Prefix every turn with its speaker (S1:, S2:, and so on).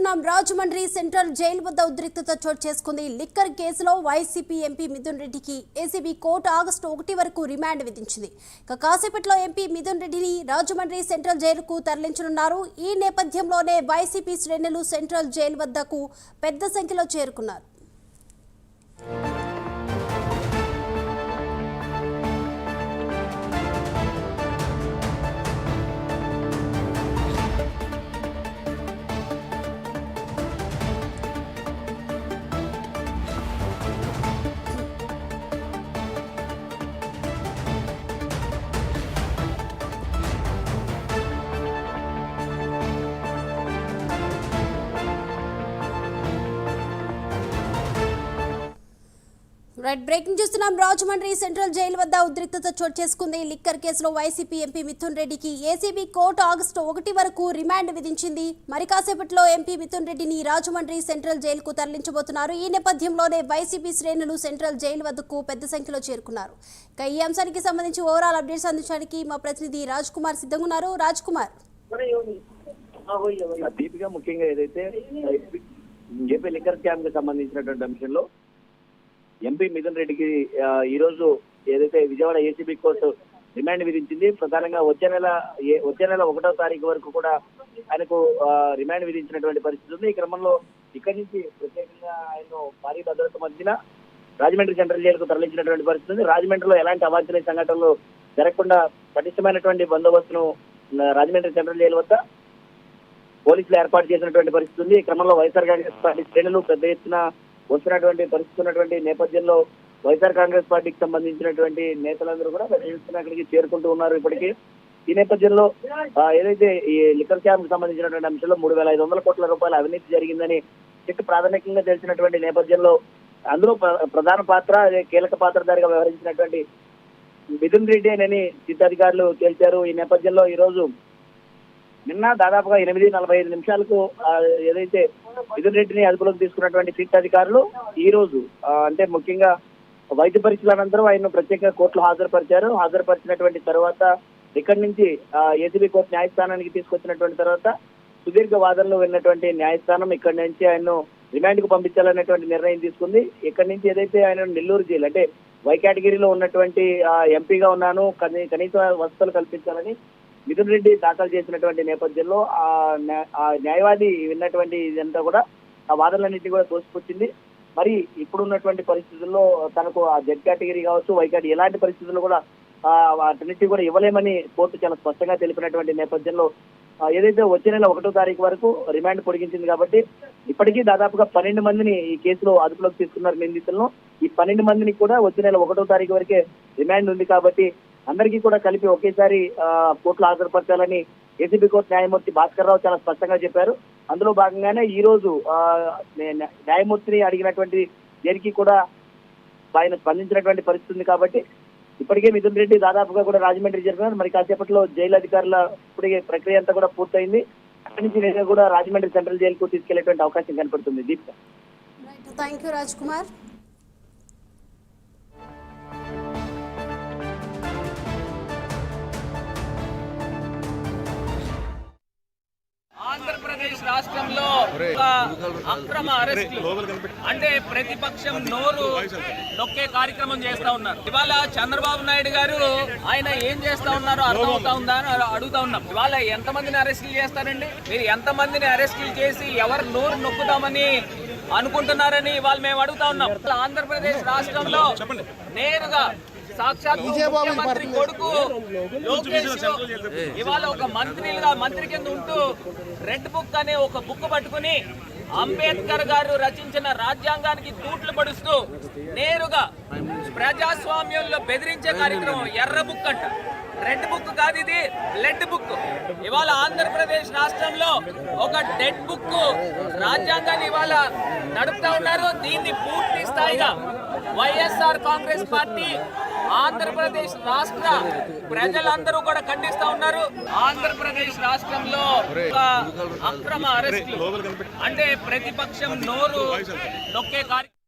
S1: చూస్తున్నాం Rajahmundry central jail వద్ద ఉద్రిక్తత చోటు చేసుకుంది. లిక్కర్ కేసులో వైసీపీ ఎంపీ మిథున్ రెడ్డికి ఏసీబీ కోర్టు ఆగస్టు 1 వరకు రిమాండ్ విధించింది. కాసేపట్లో ఎంపీ మిథున్ రెడ్డిని రాజమండ్రి సెంట్రల్ జైలుకు తరలించనున్నారు. ఈ నేపథ్యంలోనే వైసీపీ శ్రేణులు సెంట్రల్ జైలు వద్దకు పెద్ద సంఖ్యలో చేరుకున్నారు. బ్రేకింగ్ చూస్తున్నాం. రాజమండ్రి సెంట్రల్ జైలు వద్ద ఉద్రిక్తత చోటు చేసుకుంది. లిక్కర్ కేసులో వైసీపీ ఎంపీ మిథున్ రెడ్డికి ఏసీబీ కోర్టు ఆగస్టు 1 వరకు రిమాండ్ విధించింది. మరి కాసేపట్లో ఎంపీ మిథున్ రెడ్డిని రాజమండ్రి సెంట్రల్ జైలుకు తరలించబోతున్నారు. ఈ నేపథ్యంలోనే వైసీపీ శ్రేణులు సెంట్రల్ జైలు వద్దకు పెద్ద సంఖ్యలో చేరుకున్నారు. ఈ అంశానికి సంబంధించి ఓవరాల్ అప్డేట్స్ అందించడానికి మా ప్రతినిధి రాజ్ కుమార్ సిద్ధంగా ఉన్నారు. రాజ్ కుమార్,
S2: దీపిగా ముఖ్యంగా ఏదైతే ఏపీ లిక్కర్ స్కామ్ కి సంబంధించినటువంటి అంశంలో ఎంపీ మిథున్ రెడ్డికి ఈ రోజు ఏదైతే విజయవాడ ఏసీబీ కోర్టు రిమాండ్ విధించింది. ప్రధానంగా వచ్చే నెల 1వ తారీఖు వరకు కూడా ఆయనకు రిమాండ్ విధించినటువంటి పరిస్థితి ఉంది. ఈ క్రమంలో ఇక్కడి నుంచి ప్రత్యేకంగా ఆయన భారీ భద్రత మధ్యన రాజమండ్రి సెంట్రల్ జైలుకు తరలించినటువంటి పరిస్థితి ఉంది. రాజమండ్రిలో ఎలాంటి అవాంఛనీయ సంఘటనలు జరగకుండా పటిష్టమైనటువంటి బందోబస్తును రాజమండ్రి సెంట్రల్ జైలు వద్ద పోలీసులు ఏర్పాటు చేసినటువంటి పరిస్థితి ఉంది. ఈ క్రమంలో వైఎస్ఆర్ కాంగ్రెస్ పార్టీ శ్రేణులు పెద్ద ఎత్తున వస్తున్నటువంటి పరిస్థితి ఉన్నటువంటి నేపథ్యంలో వైఎస్ఆర్ కాంగ్రెస్ పార్టీకి సంబంధించినటువంటి నేతలందరూ కూడా పెద్ద ఎత్తున అక్కడికి చేరుకుంటూ ఉన్నారు. ఇప్పటికీ ఈ నేపథ్యంలో ఏదైతే ఈ లిక్కర్ స్కామ్ కి సంబంధించినటువంటి అంశంలో 3,500 కోట్ల రూపాయల అవినీతి జరిగిందని చెట్టు ప్రాథమికంగా తెలిసినటువంటి నేపథ్యంలో అందులో ప్రధాన పాత్ర కీలక పాత్రధారిగా వ్యవహరించినటువంటి మిథున్ రెడ్డి అని సిద్ధాధికారులు తేల్చారు. ఈ నేపథ్యంలో ఈ రోజు నిన్న దాదాపుగా 8:45 ఏదైతే మిథున్ రెడ్డిని అదుపులోకి తీసుకున్నటువంటి సిట్ అధికారులు ఈ రోజు అంటే ముఖ్యంగా వైద్య పరీక్షల అనంతరం ఆయన ప్రత్యేక కోర్టులో హాజరుపరిచినటువంటి తర్వాత ఇక్కడి నుంచి ఏసీబీ కోర్టు న్యాయస్థానానికి తీసుకొచ్చినటువంటి తర్వాత సుదీర్ఘ వాదనలు విన్నటువంటి న్యాయస్థానం ఇక్కడి నుంచి ఆయన్ను రిమాండ్ కు పంపించాలనేటువంటి నిర్ణయం తీసుకుంది. ఇక్కడి నుంచి ఏదైతే ఆయన నెల్లూరు జైలు అంటే వై కేటగిరీలో ఉన్నటువంటి ఎంపీగా ఉన్నాను, కనీస వసతులు కల్పించాలని మిథున్ రెడ్డి దాఖలు చేసినటువంటి నేపథ్యంలో ఆ న్యాయవాది విన్నటువంటి ఇదంతా కూడా ఆ వాదనలన్నింటినీ కూడా తోసిపుచ్చింది. మరి ఇప్పుడున్నటువంటి పరిస్థితుల్లో తనకు ఆ జెడ్ కేటగిరీ కావచ్చు, వై కేటగిరీ ఎలాంటి పరిస్థితుల్లో కూడా వాటన్నిటి కూడా ఇవ్వలేమని కోర్టు చాలా స్పష్టంగా తెలిపినటువంటి నేపథ్యంలో ఏదైతే వచ్చే నెల 1వ తారీఖు వరకు రిమాండ్ పొడిగించింది. కాబట్టి ఇప్పటికీ దాదాపుగా 12 మందిని ఈ కేసులో అదుపులోకి తీసుకున్నారు నిందితులను. ఈ 12 మందిని కూడా వచ్చే నెల 1వ తారీఖు వరకే రిమాండ్ ఉంది. కాబట్టి అందరికీ కూడా కలిపి ఒకేసారి కోర్టులో హాజరుపరచాలని ఏసీబీ కోర్టు న్యాయమూర్తి భాస్కర్ రావు చాలా స్పష్టంగా చెప్పారు. అందులో భాగంగానే ఈ రోజు న్యాయమూర్తిని అడిగినటువంటి దేనికి కూడా ఆయన స్పందించినటువంటి పరిస్థితి ఉంది. కాబట్టి ఇప్పటికే మిథున్ రెడ్డి దాదాపుగా కూడా రాజమండ్రి జరిగినారు. మరి కాసేపట్లో జైలు అధికారుల ఇప్పటికే ప్రక్రియ అంతా కూడా పూర్తయింది. అక్కడి నుంచి నేను కూడా రాజమండ్రి సెంట్రల్ జైలుకు తీసుకెళ్లేటువంటి అవకాశం కనపడుతుంది. Deepika,
S1: thank you Raj Kumar.
S3: ఆంధ్రప్రదేశ్ రాష్ట్రంలో అక్రమ అరెస్టులు అంటే ప్రతిపక్షం నోరు నొక్కే కార్యక్రమం చేస్తా ఉన్నారు. ఇవాళ చంద్రబాబు నాయుడు గారు ఆయన ఏం చేస్తా ఉన్నారో అర్థమవుతా ఉందా అని అడుగుతా ఉన్నాం. ఇవాళ ఎంతమందిని అరెస్టులు చేస్తారండి? మీరు ఎంతమందిని అరెస్టులు చేసి ఎవరు నోరు నొక్కుదామని అనుకుంటున్నారని ఇవాళ మేము అడుగుతా ఉన్నాం. ఆంధ్రప్రదేశ్ రాష్ట్రంలో నేరుగా సాక్షాత్ ముఖ్యమంత్రి కొడుకు లోకేష్ ఇవాళ ఒక మంత్రి కింద ఉంటూ రెడ్ బుక్ అనే ఒక బుక్ పట్టుకుని అంబేద్కర్ గారు రచించిన రాజ్యాంగానికి తూట్లు పడుస్తూ నేరుగా ప్రజాస్వామ్యంలో బెదిరించే కార్యక్రమం. ఎర్ర బుక్ అంట, రెడ్ బుక్ కాదు, ఇది బ్లడ్ బుక్. ఇవాళ ఆంధ్రప్రదేశ్ రాష్ట్రంలో ఒక డెడ్ బుక్ రాజ్యాంగాన్ని ఇవాళ నడుపుతా ఉన్నారు. దీన్ని పూర్తి స్థాయిగా వైఎస్ఆర్ కాంగ్రెస్ పార్టీ ఆంధ్రప్రదేశ్ రాష్ట్ర ప్రజలందరూ కూడా ఖండిస్తా ఉన్నారు. ఆంధ్రప్రదేశ్ రాష్ట్రంలో అక్రమ అరెస్టులు అంటే ప్రతిపక్షం నోరు నొక్కే కార్యక్రమం